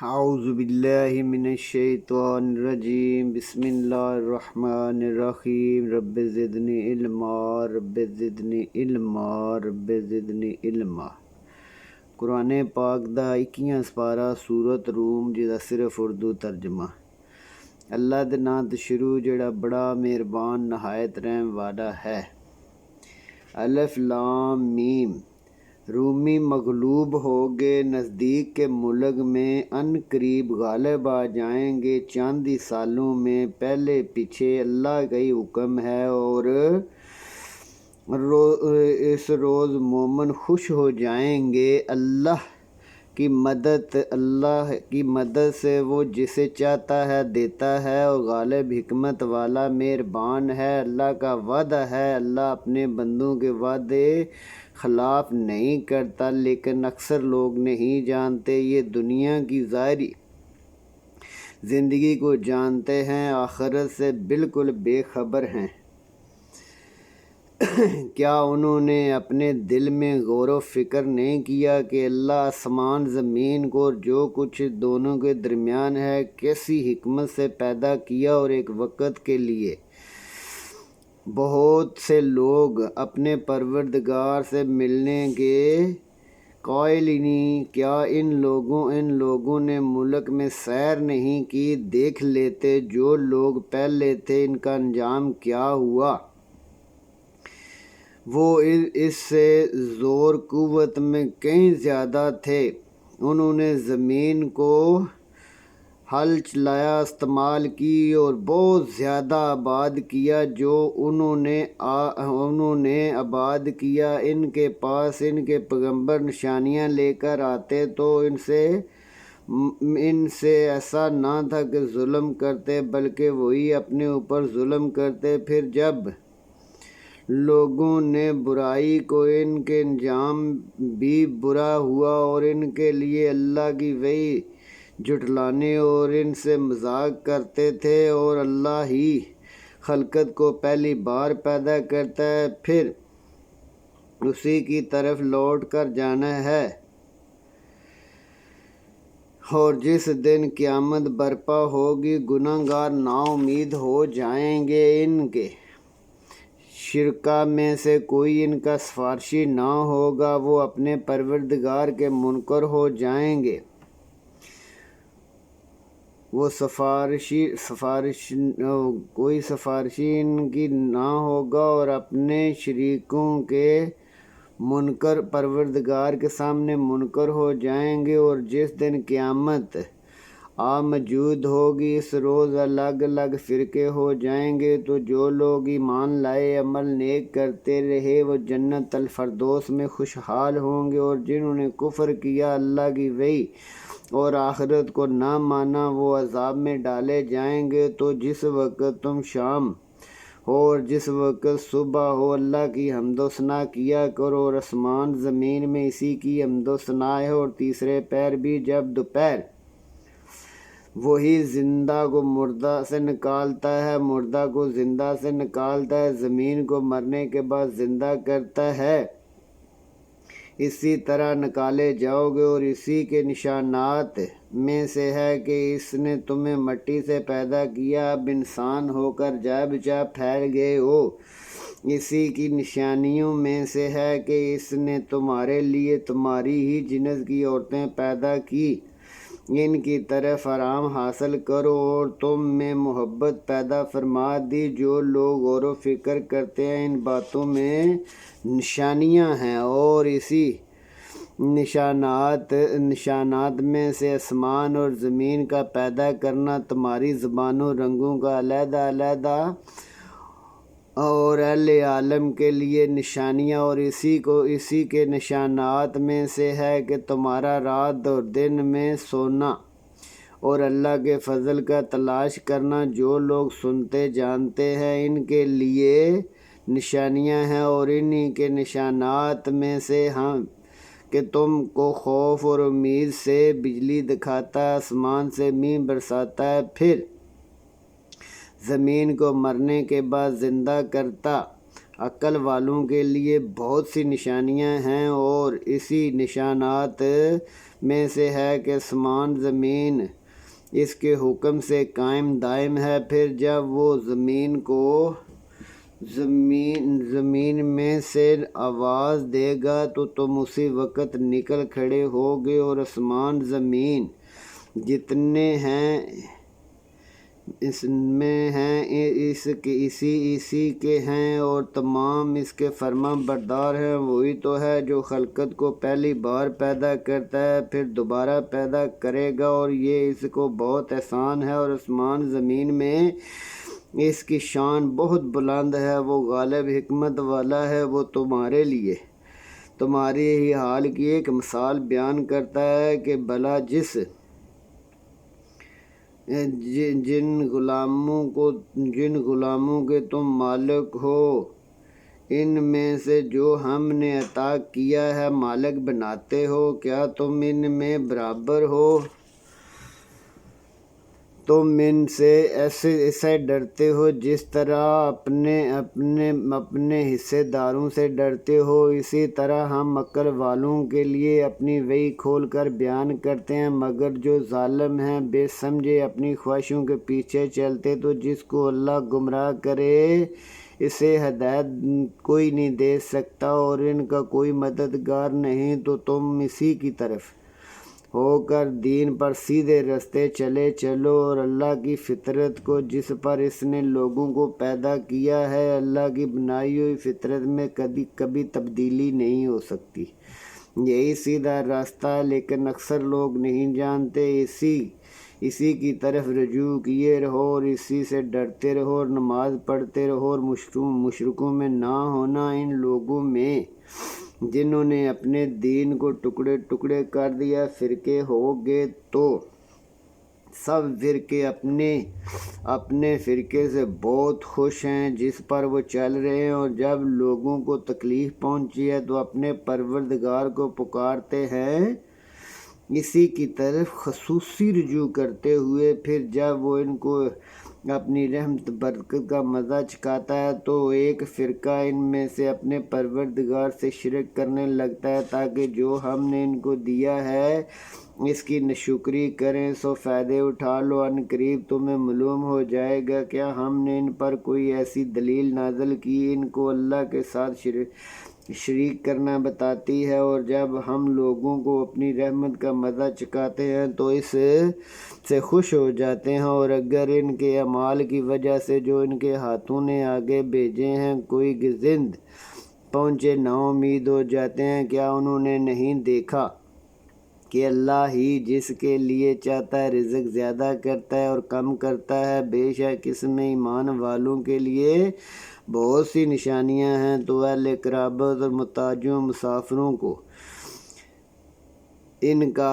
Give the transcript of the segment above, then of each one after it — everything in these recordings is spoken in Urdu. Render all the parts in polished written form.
اعوذ باللہ من الشیطان الرجیم بسم اللہ الرحمن الرحیم رب زدنی علما رب زدنی علما رب زدنی علما۔ قرآن پاک دا 21واں سپارہ سورت روم جدا صرف اردو ترجمہ۔ اللہ دے نام تے شروع جڑا بڑا مہربان نہایت رحم والا ہے۔ الف لام میم۔ رومی مغلوب ہو گئے، نزدیک کے ملک میں ان قریب غالب آ جائیں گے، چند ہی سالوں میں پہلے پیچھے اللہ کا ہی حکم ہے، اور اس روز مومن خوش ہو جائیں گے۔ اللہ کی مدد سے وہ جسے چاہتا ہے دیتا ہے، اور غالب حکمت والا مہربان ہے۔ اللہ کا وعدہ ہے، اللہ اپنے بندوں کے وعدے خلاف نہیں کرتا، لیکن اکثر لوگ نہیں جانتے۔ یہ دنیا کی ظاہری زندگی کو جانتے ہیں، آخرت سے بالکل بے خبر ہیں۔ کیا انہوں نے اپنے دل میں غور و فکر نہیں کیا کہ اللہ آسمان زمین کو اور جو کچھ دونوں کے درمیان ہے کیسی حکمت سے پیدا کیا، اور ایک وقت کے لیے بہت سے لوگ اپنے پروردگار سے ملنے کے قائل نہیں؟ کیا ان لوگوں نے ملک میں سیر نہیں کی؟ دیکھ لیتے جو لوگ پہلے تھے ان کا انجام کیا ہوا۔ وہ اس سے زور قوت میں کہیں زیادہ تھے۔ انہوں نے زمین کو ہل چلایا، استعمال کی اور بہت زیادہ آباد کیا۔ جو انہوں نے آباد کیا، ان کے پاس ان کے پیغمبر نشانیاں لے کر آتے تو ان سے ایسا نہ تھا کہ ظلم کرتے، بلکہ وہی اپنے اوپر ظلم کرتے۔ پھر جب لوگوں نے برائی کو ان کے انجام بھی برا ہوا، اور ان کے لیے اللہ کی وحی جھٹلانے اور ان سے مذاق کرتے تھے، اور اللہ ہی خلقت کو پہلی بار پیدا کرتا ہے، پھر اسی کی طرف لوٹ کر جانا ہے۔ اور جس دن قیامت برپا ہوگی گناہگار نا امید ہو جائیں گے، ان کے شرکاء میں سے کوئی ان کا سفارشی نہ ہوگا، وہ اپنے پروردگار کے منکر ہو جائیں گے۔ وہ کوئی سفارشی ان کی نہ ہوگا، اور اپنے شریکوں کے منکر پروردگار کے سامنے منکر ہو جائیں گے۔ اور جس دن قیامت موجود ہوگی، اس روز الگ الگ فرقے ہو جائیں گے، تو جو لوگ ایمان لائے عمل نیک کرتے رہے وہ جنت الفردوس میں خوشحال ہوں گے، اور جنہوں نے کفر کیا، اللہ کی وحی اور آخرت کو نہ مانا، وہ عذاب میں ڈالے جائیں گے۔ تو جس وقت تم شام ہو اور جس وقت صبح ہو، اللہ کی حمد و ثنا کیا کرو، اور آسمان زمین میں اسی کی حمد و ثنا ہے، اور تیسرے پہر بھی جب دوپہر وہی زندہ کو مردہ سے نکالتا ہے، مردہ کو زندہ سے نکالتا ہے، زمین کو مرنے کے بعد زندہ کرتا ہے، اسی طرح نکالے جاؤ گے۔ اور اسی کے نشانات میں سے ہے کہ اس نے تمہیں مٹی سے پیدا کیا، اب انسان ہو کر جا بجا پھیل گئے ہو۔ اسی کی نشانیوں میں سے ہے کہ اس نے تمہارے لیے تمہاری ہی جنس کی عورتیں پیدا کی، ان کی طرف آرام حاصل کرو، اور تم میں محبت پیدا فرما دی۔ جو لوگ غور و فکر کرتے ہیں ان باتوں میں نشانیاں ہیں، اور اسی نشانات میں سے آسمان اور زمین کا پیدا کرنا، تمہاری زبانوں رنگوں کا علیحدہ علیحدہ اور اہل عالم کے لیے نشانیاں، اور اسی کے نشانات میں سے ہے کہ تمہارا رات اور دن میں سونا اور اللہ کے فضل کا تلاش کرنا۔ جو لوگ سنتے جانتے ہیں ان کے لیے نشانیاں ہیں، اور انہی کے نشانات میں سے ہم کہ تم کو خوف اور امید سے بجلی دکھاتا ہے، آسمان سے مینہ برساتا ہے، پھر زمین کو مرنے کے بعد زندہ کرتا۔ عقل والوں کے لیے بہت سی نشانیاں ہیں، اور اسی نشانات میں سے ہے کہ آسمان زمین اس کے حکم سے قائم دائم ہے۔ پھر جب وہ زمین میں سے آواز دے گا تو تم اسی وقت نکل کھڑے ہوگے، اور آسمان زمین جتنے ہیں اس میں ہیں اسی کے ہیں، اور تمام اس کے فرما بردار ہیں۔ وہی تو ہے جو خلقت کو پہلی بار پیدا کرتا ہے پھر دوبارہ پیدا کرے گا، اور یہ اس کو بہت آسان ہے۔ اور آسمان زمین میں اس کی شان بہت بلند ہے، وہ غالب حکمت والا ہے۔ وہ تمہارے لیے تمہارے ہی حال کی ایک مثال بیان کرتا ہے کہ بھلا جن غلاموں کے تم مالک ہو، ان میں سے جو ہم نے عطا کیا ہے مالک بناتے ہو، کیا تم ان میں برابر ہو؟ تم ان سے ایسے ڈرتے ہو جس طرح اپنے حصے داروں سے ڈرتے ہو۔ اسی طرح ہم عقل والوں کے لیے اپنی وحی کھول کر بیان کرتے ہیں، مگر جو ظالم ہیں بے سمجھے اپنی خواہشوں کے پیچھے چلتے، تو جس کو اللہ گمراہ کرے اسے ہدایت کوئی نہیں دے سکتا، اور ان کا کوئی مددگار نہیں۔ تو تم اسی کی طرف ہو کر دین پر سیدھے رستے چلے چلو، اور اللہ کی فطرت کو جس پر اس نے لوگوں کو پیدا کیا ہے، اللہ کی بنائی ہوئی فطرت میں کبھی تبدیلی نہیں ہو سکتی۔ یہی سیدھا راستہ ہے، لیکن اکثر لوگ نہیں جانتے۔ اسی کی طرف رجوع کیے رہو، اور اسی سے ڈرتے رہو، اور نماز پڑھتے رہو، اور مشرکوں میں نہ ہونا۔ ان لوگوں میں جنہوں نے اپنے دین کو ٹکڑے ٹکڑے کر دیا فرقے ہو گئے، تو سب فرقے اپنے فرقے سے بہت خوش ہیں جس پر وہ چل رہے ہیں، اور جب لوگوں کو تکلیف پہنچی ہے تو اپنے پروردگار کو پکارتے ہیں اسی کی طرف خصوصی رجوع کرتے ہوئے۔ پھر جب وہ ان کو اپنی رحمت برکت کا مزہ چکھاتا ہے تو ایک فرقہ ان میں سے اپنے پروردگار سے شرک کرنے لگتا ہے تاکہ جو ہم نے ان کو دیا ہے اس کی ناشکری کریں۔ سو فائدے اٹھا لو، ان قریب تمہیں معلوم ہو جائے گا کیا ہم نے ان پر کوئی ایسی دلیل نازل کی ان کو اللہ کے ساتھ شریک کرنا بتاتی ہے، اور جب ہم لوگوں کو اپنی رحمت کا مزہ چکھاتے ہیں تو اس سے خوش ہو جاتے ہیں، اور اگر ان کے اعمال کی وجہ سے جو ان کے ہاتھوں نے آگے بھیجے ہیں کوئی گزند پہنچے نا امید ہو جاتے ہیں۔ کیا انہوں نے نہیں دیکھا کہ اللہ ہی جس کے لیے چاہتا ہے رزق زیادہ کرتا ہے اور کم کرتا ہے؟ بے شک اس میں ایمان والوں کے لیے بہت سی نشانیاں ہیں۔ تو اہل قرابت اور محتاجوں مسافروں کو ان کا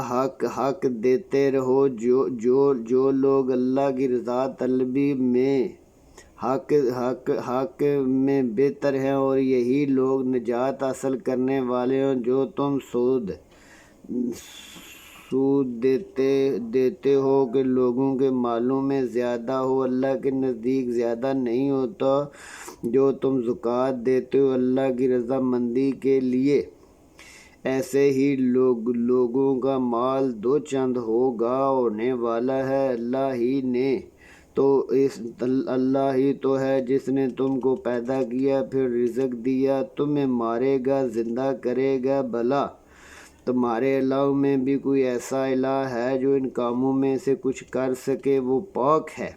حق دیتے رہو۔ جو لوگ اللہ کی رضا طلبی میں حق میں بہتر ہیں، اور یہی لوگ نجات حاصل کرنے والے ہیں۔ جو تم سود دیتے ہو کہ لوگوں کے مالوں میں زیادہ ہو، اللہ کے نزدیک زیادہ نہیں ہوتا۔ جو تم زکوٰۃ دیتے ہو اللہ کی رضا مندی کے لیے، ایسے ہی لوگوں کا مال دو چند ہونے والا ہے۔ اللہ ہی تو ہے جس نے تم کو پیدا کیا پھر رزق دیا، تمہیں مارے گا زندہ کرے گا۔ بھلا تمہارے علاوہ میں بھی کوئی ایسا الہ ہے جو ان کاموں میں سے کچھ کر سکے؟ وہ پاک ہے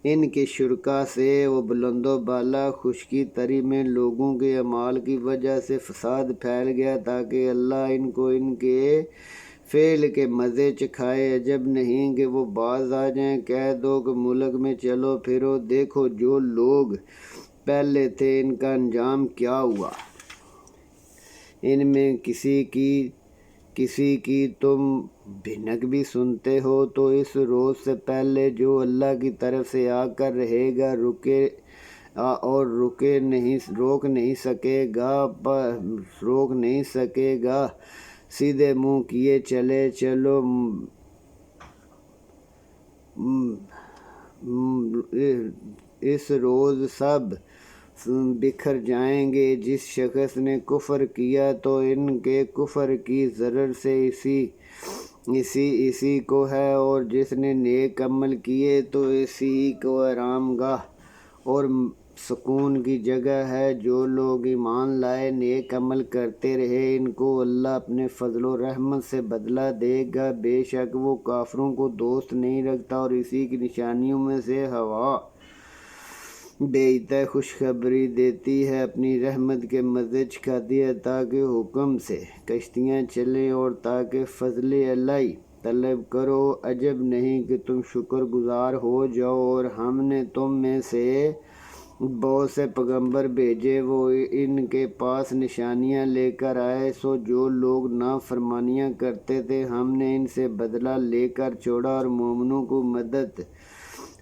ان کے شرکا سے، وہ بلند و بالا۔ خشکی تری میں لوگوں کے اعمال کی وجہ سے فساد پھیل گیا تاکہ اللہ ان کو ان کے فعل کے مزے چکھائے۔ عجب نہیں کہ وہ باز آ جائیں۔ کہہ دو کہ ملک میں چلو پھرو، دیکھو جو لوگ پہلے تھے ان کا انجام کیا ہوا۔ ان میں کسی کی تم بھنک بھی سنتے ہو تو اس روز سے پہلے جو اللہ کی طرف سے آ کر رہے گا روک نہیں سکے گا۔ سیدھے منہ کیے چلے چلو، اس روز سب بکھر جائیں گے۔ جس شخص نے کفر کیا تو ان کے کفر کی ضرر سے اسی کو ہے، اور جس نے نیک عمل کیے تو اسی کو آرام گاہ اور سکون کی جگہ ہے۔ جو لوگ ایمان لائے نیک عمل کرتے رہے ان کو اللہ اپنے فضل و رحمت سے بدلہ دے گا۔ بے شک وہ کافروں کو دوست نہیں رکھتا، اور اسی کی نشانیوں میں سے ہوا بیعتہ خوشخبری دیتی ہے، اپنی رحمت کے مزے چکھاتی ہے تاکہ حکم سے کشتیاں چلیں اور تاکہ فضل الہی طلب کرو۔ عجب نہیں کہ تم شکر گزار ہو جاؤ، اور ہم نے تم میں سے بہت سے پیغمبر بھیجے، وہ ان کے پاس نشانیاں لے کر آئے، سو جو لوگ نافرمانیاں کرتے تھے ہم نے ان سے بدلہ لے کر چھوڑا، اور مومنوں کو مدد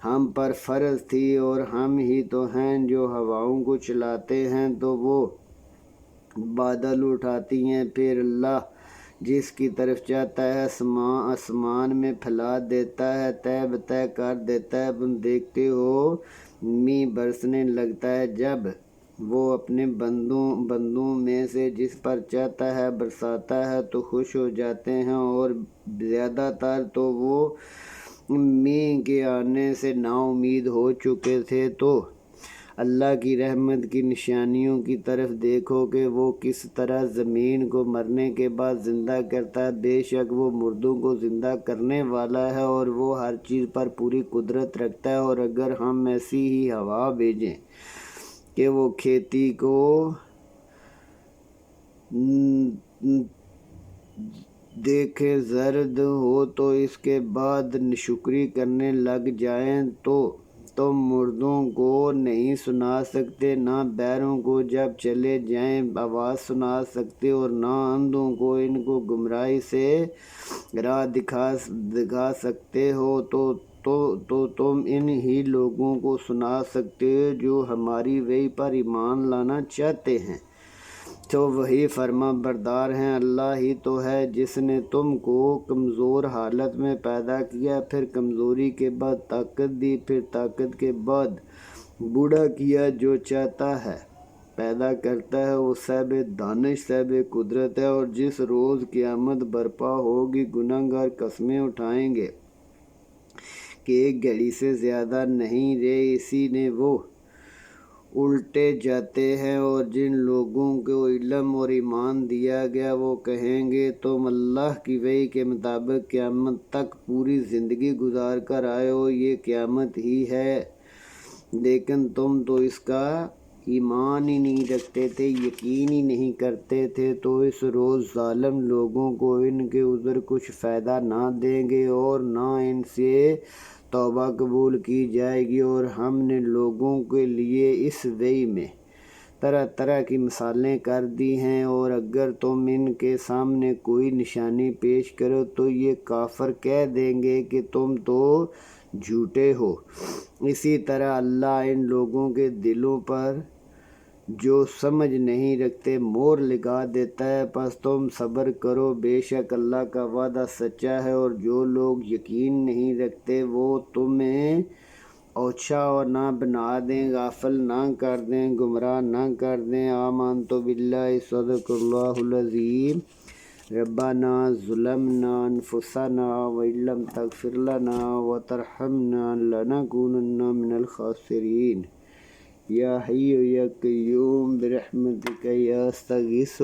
ہم پر فرض تھی، اور ہم ہی تو ہیں جو ہواؤں کو چلاتے ہیں تو وہ بادل اٹھاتی ہیں، پھر اللہ جس کی طرف چاہتا ہے آسمان میں پھیلا دیتا ہے، تہ بتہ کر دیتا ہے، تم دیکھتے ہو می برسنے لگتا ہے جب وہ اپنے بندوں میں سے جس پر چاہتا ہے برساتا ہے تو خوش ہو جاتے ہیں، اور زیادہ تر تو وہ می کے آنے سے نا امید ہو چکے تھے۔ تو اللہ کی رحمت کی نشانیوں کی طرف دیکھو کہ وہ کس طرح زمین کو مرنے کے بعد زندہ کرتا ہے، بے شک وہ مردوں کو زندہ کرنے والا ہے، اور وہ ہر چیز پر پوری قدرت رکھتا ہے۔ اور اگر ہم ایسی ہی ہوا بھیجیں کہ وہ کھیتی کو دیکھے زرد ہو تو اس کے بعد ناشکری کرنے لگ جائیں، تو تم مردوں کو نہیں سنا سکتے، نہ بہروں کو جب چلے جائیں آواز سنا سکتے، اور نہ اندھوں کو ان کو گمراہی سے راہ دکھا سکتے ہو، تو تم ان ہی لوگوں کو سنا سکتے ہو جو ہماری وحی پر ایمان لانا چاہتے ہیں، تو وہی فرما بردار ہیں۔ اللہ ہی تو ہے جس نے تم کو کمزور حالت میں پیدا کیا، پھر کمزوری کے بعد طاقت دی، پھر طاقت کے بعد بوڑھا کیا، جو چاہتا ہے پیدا کرتا ہے، وہ صاحب دانش صاحب قدرت ہے۔ اور جس روز قیامت برپا ہوگی گناہگار قسمیں اٹھائیں گے کہ ایک گھڑی سے زیادہ نہیں رہے، اسی نے وہ الٹے جاتے ہیں، اور جن لوگوں کو علم اور ایمان دیا گیا وہ کہیں گے تم اللہ کی وحی کے مطابق قیامت تک پوری زندگی گزار کر آئے ہو، یہ قیامت ہی ہے، لیکن تم تو اس کا ایمان ہی نہیں رکھتے تھے، یقین ہی نہیں کرتے تھے، تو اس روز ظالم لوگوں کو ان کے عذر کچھ فائدہ نہ دیں گے، اور نہ ان سے توبہ قبول کی جائے گی۔ اور ہم نے لوگوں کے لیے اس وحی میں طرح طرح کی مثالیں کر دی ہیں، اور اگر تم ان کے سامنے کوئی نشانی پیش کرو تو یہ کافر کہہ دیں گے کہ تم تو جھوٹے ہو۔ اسی طرح اللہ ان لوگوں کے دلوں پر جو سمجھ نہیں رکھتے مہر لگا دیتا ہے، پس تم صبر کرو، بے شک اللہ کا وعدہ سچا ہے۔ اور جو لوگ یقین نہیں رکھتے وہ تمہیں اوچھا اور نہ بنا دیں، غافل نہ کر دیں، گمراہ نہ کر دیں۔ آمنت باللہ، صدق اللہ العظیم۔ ربنا ظلمنا انفسنا وان لم تغفر لنا وترحمنا لنکونن من الخاسرین۔ یا حی یا قیوم برحمتک یا استغیث